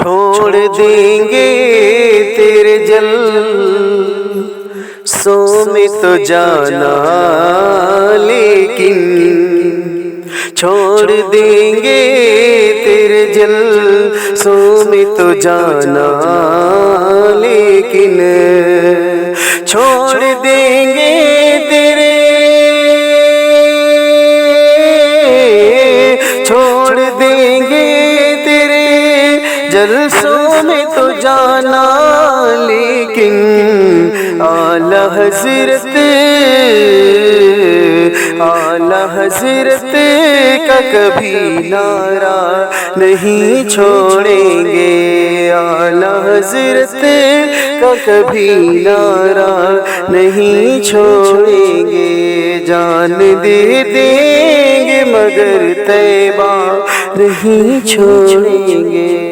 چھوڑ دیں گے تیرے جلسوں میں تو جانا، لیکن چھوڑ دیں گے تیرے جلسوں میں تو جانا، لیکن چھوڑ دیں گے تیرے، چھوڑ دیں گے تیرے جلسوں میں تو جانا، لیکن اعلیٰ حضرت، اعلیٰ حضرت کا کبھی نعرہ نہیں چھوڑیں گے، اعلیٰ حضرت کا کبھی نعرہ نہیں چھوڑیں گے، جان دے دیں گے مگر طیبہ نہیں چھوڑیں گے۔